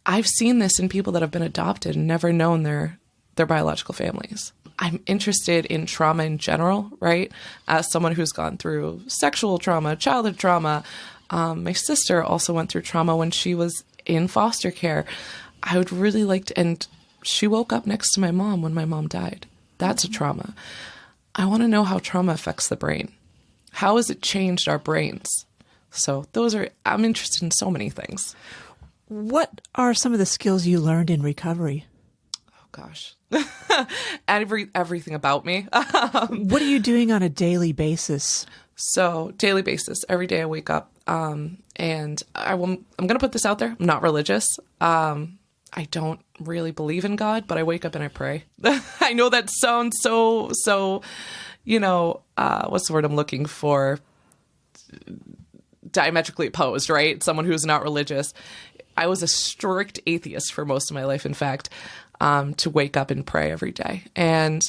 I've seen this in people that have been adopted and never known their biological families. I'm interested in trauma in general, right? As someone who's gone through sexual trauma, childhood trauma. My sister also went through trauma when she was in foster care. I would really like to, and she woke up next to my mom when my mom died. That's a trauma. I want to know how trauma affects the brain. How has it changed our brains? So I'm interested in so many things. What are some of the skills you learned in recovery? Oh, gosh. Everything about me. What are you doing on a daily basis? So daily basis, every day I wake up, and I'm going to put this out there. I'm not religious. I don't really believe in God, but I wake up and I pray. I know that sounds so, what's the word I'm looking for? Diametrically opposed, right? Someone who's not religious. I was a strict atheist for most of my life, in fact, to wake up and pray every day. And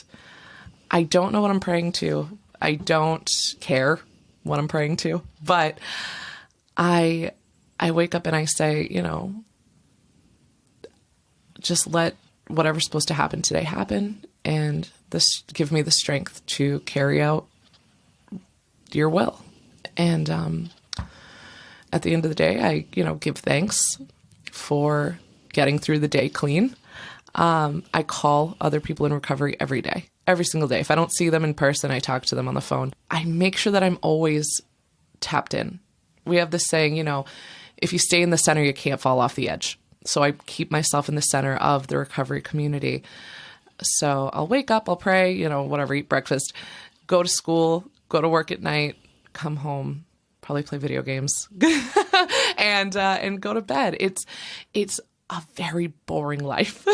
I don't know what I'm praying to. I don't care what I'm praying to, but I wake up and I say, just let whatever's supposed to happen today happen, and give me the strength to carry out your will. And at the end of the day, I give thanks for getting through the day clean. I call other people in recovery every day, every single day. If I don't see them in person, I talk to them on the phone. I make sure that I'm always tapped in. We have this saying, if you stay in the center, you can't fall off the edge. So I keep myself in the center of the recovery community. So I'll wake up, I'll pray, whatever, eat breakfast, go to school, go to work at night, come home, probably play video games, and go to bed. It's a very boring life,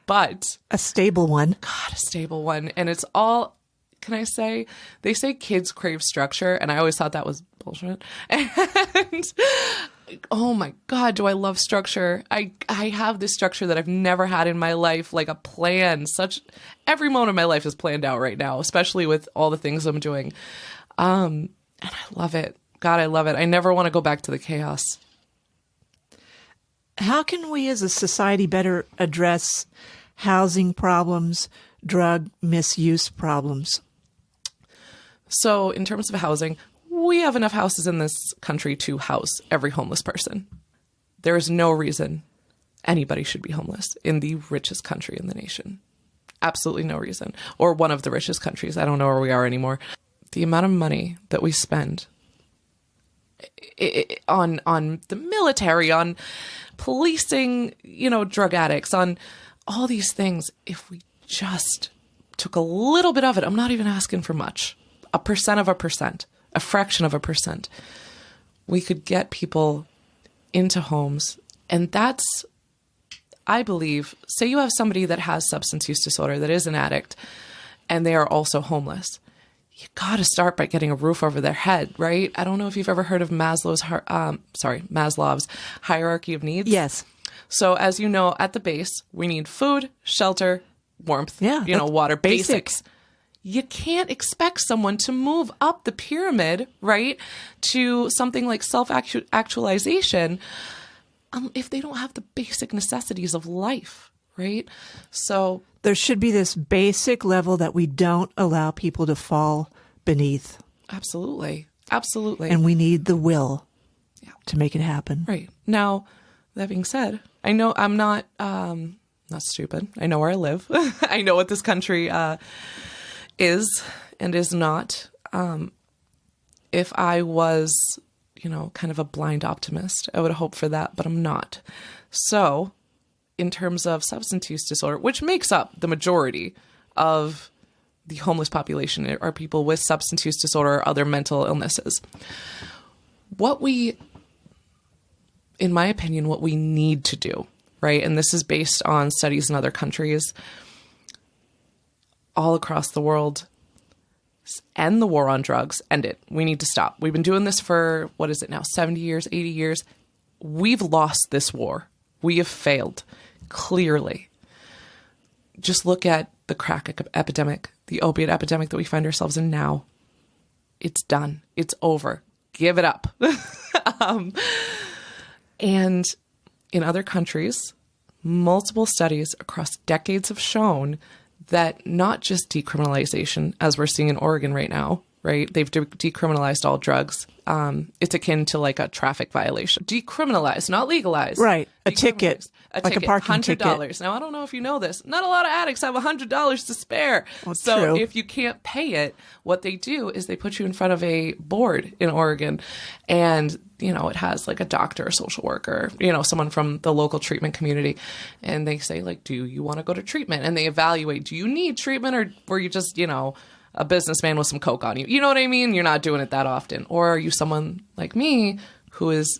but a stable one. God, a stable one. And it's all can I say, they say kids crave structure, and I always thought that was bullshit. And oh my God, do I love structure. I have this structure that I've never had in my life, like a plan. Every moment of my life is planned out right now, especially with all the things I'm doing. And I love it. God, I love it. I never want to go back to the chaos. How can we as a society better address housing problems, drug misuse problems? So in terms of housing, we have enough houses in this country to house every homeless person. There is no reason anybody should be homeless in the richest country in the nation. Absolutely no reason. Or one of the richest countries. I don't know where we are anymore. The amount of money that we spend on the military, on policing, drug addicts, on all these things, if we just took a little bit of it, I'm not even asking for much, 1% of 1%, a fraction of 1%, we could get people into homes. And that's, I believe, say you have somebody that has substance use disorder, that is an addict, and they are also homeless. You got to start by getting a roof over their head, right? I don't know if you've ever heard of Maslow's hierarchy of needs. Yes. So as you know, at the base, we need food, shelter, warmth, water, basics. You can't expect someone to move up the pyramid, right, to something like self-actualization if they don't have the basic necessities of life, right? So there should be this basic level that we don't allow people to fall beneath. Absolutely. Absolutely. And we need the will to make it happen. Right. Now, that being said, I know I'm not stupid. I know where I live. I know what this country is and is not. If I was, kind of a blind optimist, I would hope for that, but I'm not. So in terms of substance use disorder, which makes up the majority of the homeless population, are people with substance use disorder or other mental illnesses. In my opinion, what we need to do, right, and this is based on studies in other countries all across the world, end the war on drugs, end it. We need to stop. We've been doing this for, 70 years, 80 years. We've lost this war. We have failed, clearly. Just look at the crack epidemic, the opiate epidemic that we find ourselves in now. It's done. It's over. Give it up. And in other countries, multiple studies across decades have shown that not just decriminalization, as we're seeing in Oregon right now, right? They've decriminalized all drugs. It's akin to like a traffic violation. Decriminalized, not legalized. Right. A ticket. Like a parking $100. ticket. Now, I don't know if you know this. Not a lot of addicts have $100 to spare. Well, so true. If you can't pay it, what they do is they put you in front of a board in Oregon, and it has like a doctor, a social worker, someone from the local treatment community. And they say, like, do you want to go to treatment? And they evaluate, do you need treatment, or were you just, a businessman with some coke on you? You know what I mean? You're not doing it that often. Or are you someone like me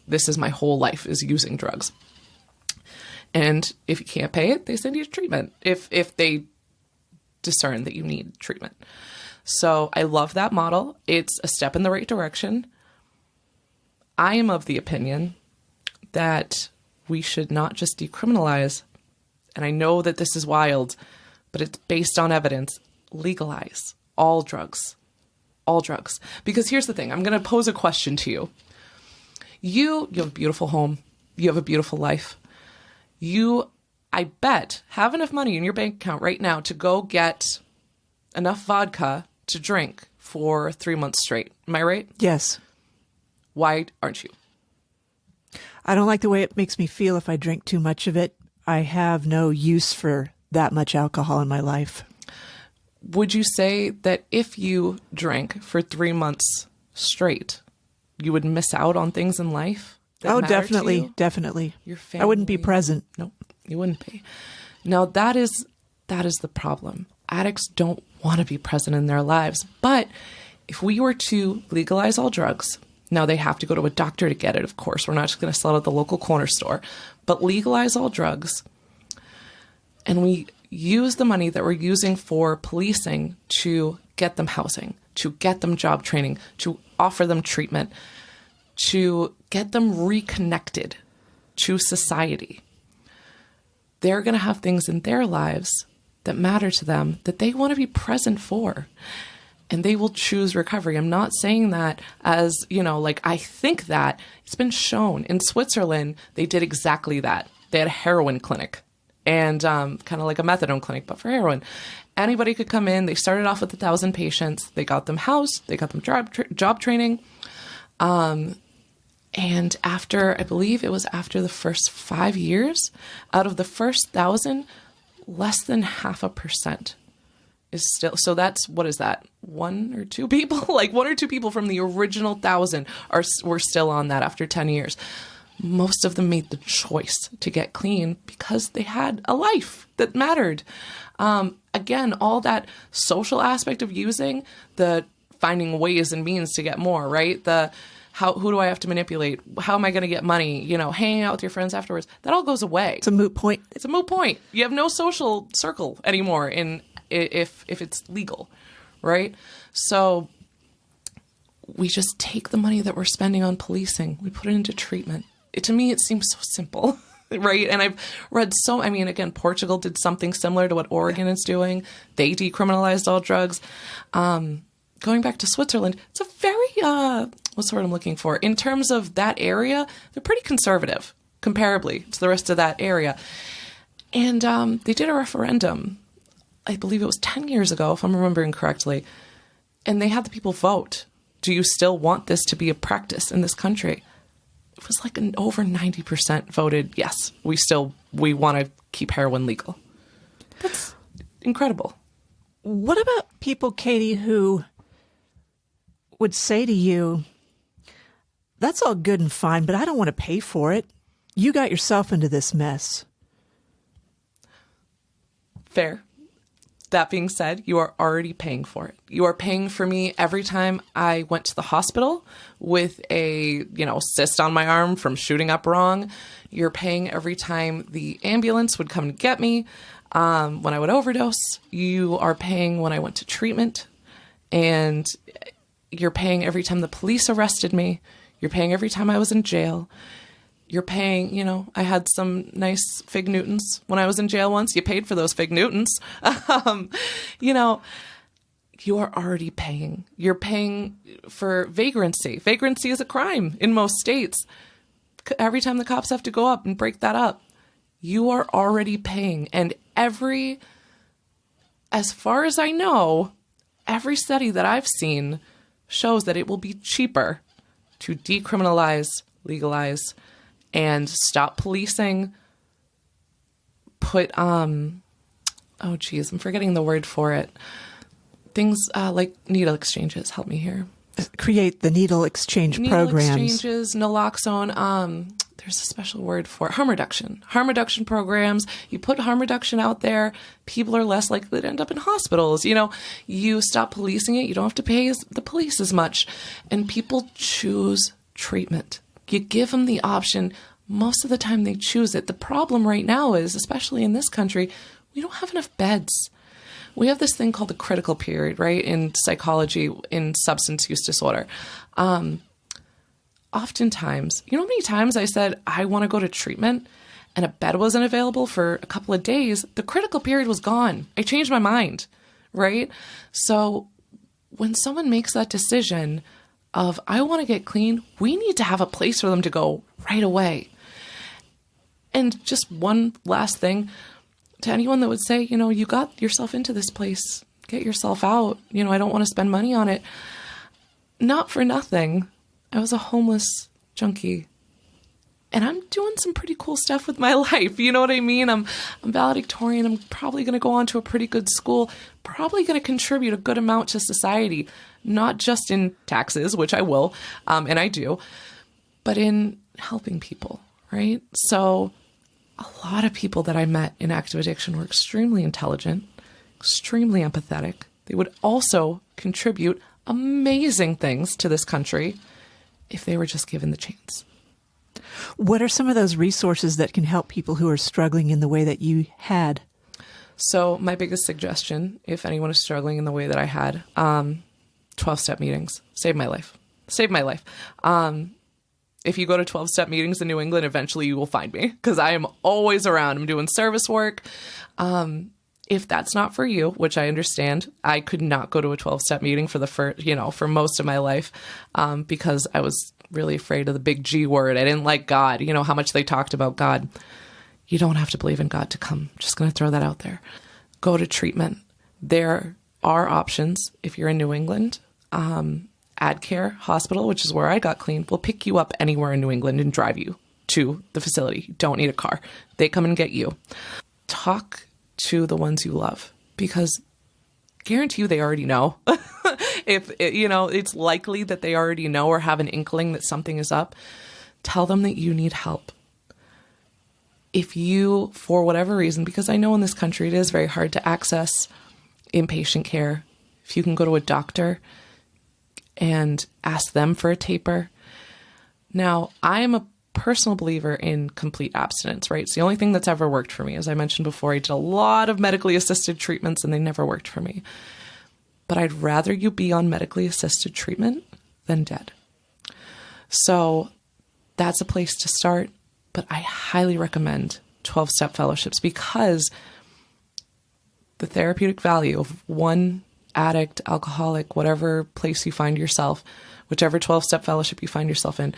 this is my whole life is using drugs? And if you can't pay it, they send you to treatment if they discern that you need treatment. So I love that model. It's a step in the right direction. I am of the opinion that we should not just decriminalize, and I know that this is wild, but it's based on evidence, legalize all drugs. All drugs. Because here's the thing. I'm going to pose a question to you. You have a beautiful home. You have a beautiful life. You, I bet, have enough money in your bank account right now to go get enough vodka to drink for 3 months straight. Am I right? Yes. Why aren't you? I don't like the way it makes me feel if I drink too much of it. I have no use for that much alcohol in my life. Would you say that if you drank for 3 months straight, you would miss out on things in life? Oh, definitely. Definitely. Your family. I wouldn't be present. No, you wouldn't be. Now, that is the problem. Addicts don't want to be present in their lives. But if we were to legalize all drugs, now they have to go to a doctor to get it, of course. We're not just going to sell it at the local corner store. But legalize all drugs, and we use the money that we're using for policing to get them housing, to get them job training, to offer them treatment, to get them reconnected to society. They're going to have things in their lives that matter to them that they want to be present for. And they will choose recovery. I'm not saying that as, like I think that. It's been shown. In Switzerland, they did exactly that. They had a heroin clinic and kind of like a methadone clinic, but for heroin. Anybody could come in. They started off with 1,000 patients. They got them housed. They got them job training. And after, I believe it was after the first 5 years, out of the first 1,000, less than 0.5% is still, so that's, what is that? 1 or 2 people? Like 1 or 2 people from the original 1,000 were still on that after 10 years. Most of them made the choice to get clean because they had a life that mattered. Again, all that social aspect of using, the finding ways and means to get more, right? Who do I have to manipulate? How am I going to get money? Hanging out with your friends afterwards. That all goes away. It's a moot point. It's a moot point. You have no social circle anymore if it's legal, right? So we just take the money that we're spending on policing, we put it into treatment. To me, it seems so simple, right? And I've read again, Portugal did something similar to what Oregon is doing. They decriminalized all drugs. Going back to Switzerland, it's a very, what's the word I'm looking for? In terms of that area, they're pretty conservative, comparably to the rest of that area. And they did a referendum, I believe it was 10 years ago, if I'm remembering correctly, and they had the people vote. Do you still want this to be a practice in this country? It was like over 90% voted, yes, we want to keep heroin legal. That's incredible. What about people, Katie, who would say to you, that's all good and fine, but I don't want to pay for it. You got yourself into this mess. Fair. That being said, you are already paying for it. You are paying for me every time I went to the hospital with a, cyst on my arm from shooting up wrong. You're paying every time the ambulance would come and get me. When I would overdose, you are paying when I went to treatment, and you're paying every time the police arrested me. You're paying every time I was in jail. You're paying, I had some nice Fig Newtons when I was in jail once. You paid for those Fig Newtons. You are already paying. You're paying for vagrancy. Vagrancy is a crime in most states. Every time the cops have to go up and break that up, you are already paying. And as far as I know, every study that I've seen shows that it will be cheaper to decriminalize, legalize, and stop policing. I'm forgetting the word for it. Things like needle exchanges. Help me here. Create the needle exchange programs. Needle exchanges, naloxone. There's a special word for it. Harm reduction. Harm reduction programs. You put harm reduction out there, people are less likely to end up in hospitals. You stop policing it. You don't have to pay the police as much. And people choose treatment. You give them the option. Most of the time they choose it. The problem right now is, especially in this country, we don't have enough beds. We have this thing called the critical period, right? In psychology, in substance use disorder. Oftentimes, how many times I said, I want to go to treatment and a bed wasn't available for a couple of days. The critical period was gone. I changed my mind, right? So when someone makes that decision of, I want to get clean, we need to have a place for them to go right away. And just one last thing to anyone that would say, you got yourself into this place, get yourself out. I don't want to spend money on it. Not for nothing. I was a homeless junkie, and I'm doing some pretty cool stuff with my life. You know what I mean? I'm valedictorian. I'm probably going to go on to a pretty good school, probably going to contribute a good amount to society, not just in taxes, which I will, and I do, but in helping people, right? So a lot of people that I met in active addiction were extremely intelligent, extremely empathetic. They would also contribute amazing things to this country if they were just given the chance. What are some of those resources that can help people who are struggling in the way that you had? So my biggest suggestion, if anyone is struggling in the way that I had, 12-step meetings saved my life. Saved my life. If you go to 12-step meetings in New England, eventually you will find me because I am always around. I'm doing service work. If that's not for you, which I understand, I could not go to a 12-step meeting for most of my life because I was really afraid of the big G word. I didn't like God, how much they talked about God. You don't have to believe in God to come. I'm just going to throw that out there. Go to treatment. There are options if you're in New England. AdCare Hospital, which is where I got clean, will pick you up anywhere in New England and drive you to the facility. You don't need a car. They come and get you. Talk to the ones you love because guarantee you they already know. It's likely that they already know or have an inkling that something is up. Tell them that you need help. If you, for whatever reason, because I know in this country it is very hard to access inpatient care, if you can go to a doctor and ask them for a taper. Now, I am a personal believer in complete abstinence, right? It's the only thing that's ever worked for me. As I mentioned before, I did a lot of medically assisted treatments and they never worked for me. But I'd rather you be on medically assisted treatment than dead. So that's a place to start. But I highly recommend 12-step fellowships because the therapeutic value of one addict, alcoholic, whatever place you find yourself, whichever 12-step fellowship you find yourself in,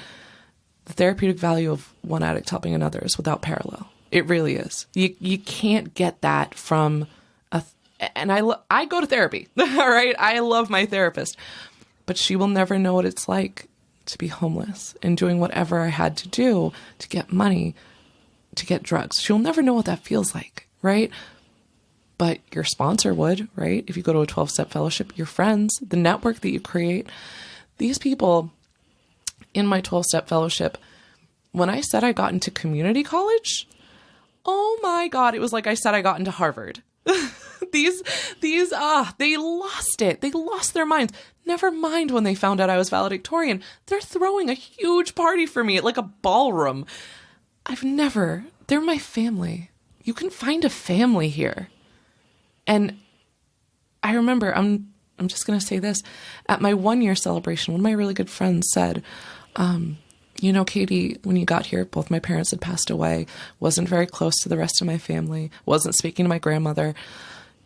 the therapeutic value of one addict helping another is without parallel. It really is. You can't get that from and I go to therapy, all right? I love my therapist, but she will never know what it's like to be homeless and doing whatever I had to do to get money, to get drugs. She'll never know what that feels like, right? But your sponsor would, right? If you go to a 12-step fellowship, your friends, the network that you create, these people in my 12-step fellowship, when I said I got into community college, oh my God, it was like I said I got into Harvard. They lost it. They lost their minds. Never mind when they found out I was valedictorian. They're throwing a huge party for me at like a ballroom. They're my family. You can find a family here. And I remember, I'm just going to say this, at my 1-year celebration, one of my really good friends said, Katie, when you got here, both my parents had passed away, wasn't very close to the rest of my family, wasn't speaking to my grandmother.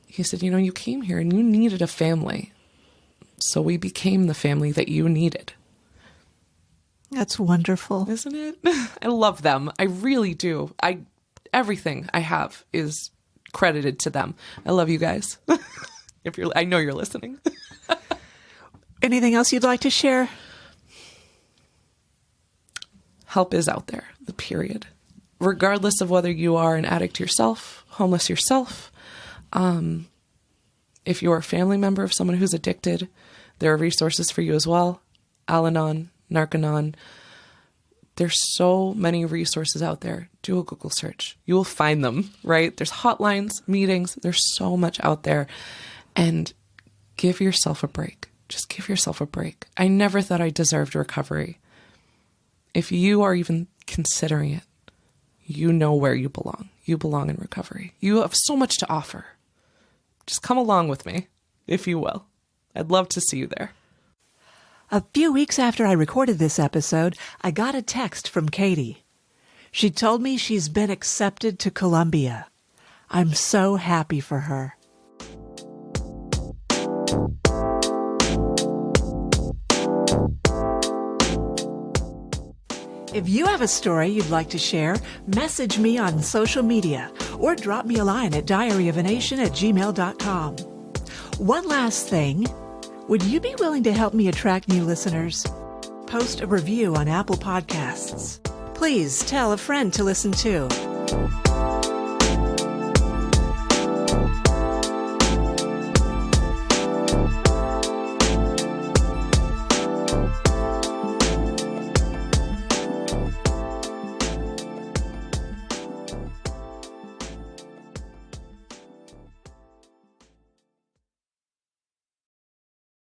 He said, you came here and you needed a family. So we became the family that you needed. That's wonderful. Isn't it? I love them. I really do. Everything I have is credited to them. I love you guys. I know you're listening. Anything else you'd like to share? Help is out there, period. Regardless of whether you are an addict yourself, homeless yourself, if you're a family member of someone who's addicted, there are resources for you as well. Al-Anon, Narcanon. There's so many resources out there. Do a Google search. You will find them, right? There's hotlines, meetings. There's so much out there. And give yourself a break. Just give yourself a break. I never thought I deserved recovery. If you are even considering it, you know where you belong. You belong in recovery. You have so much to offer. Just come along with me, if you will. I'd love to see you there. A few weeks after I recorded this episode, I got a text from Katie. She told me she's been accepted to Columbia. I'm so happy for her. If you have a story you'd like to share, message me on social media or drop me a line at diaryofanation@gmail.com. One last thing. Would you be willing to help me attract new listeners? Post a review on Apple Podcasts. Please tell a friend to listen too.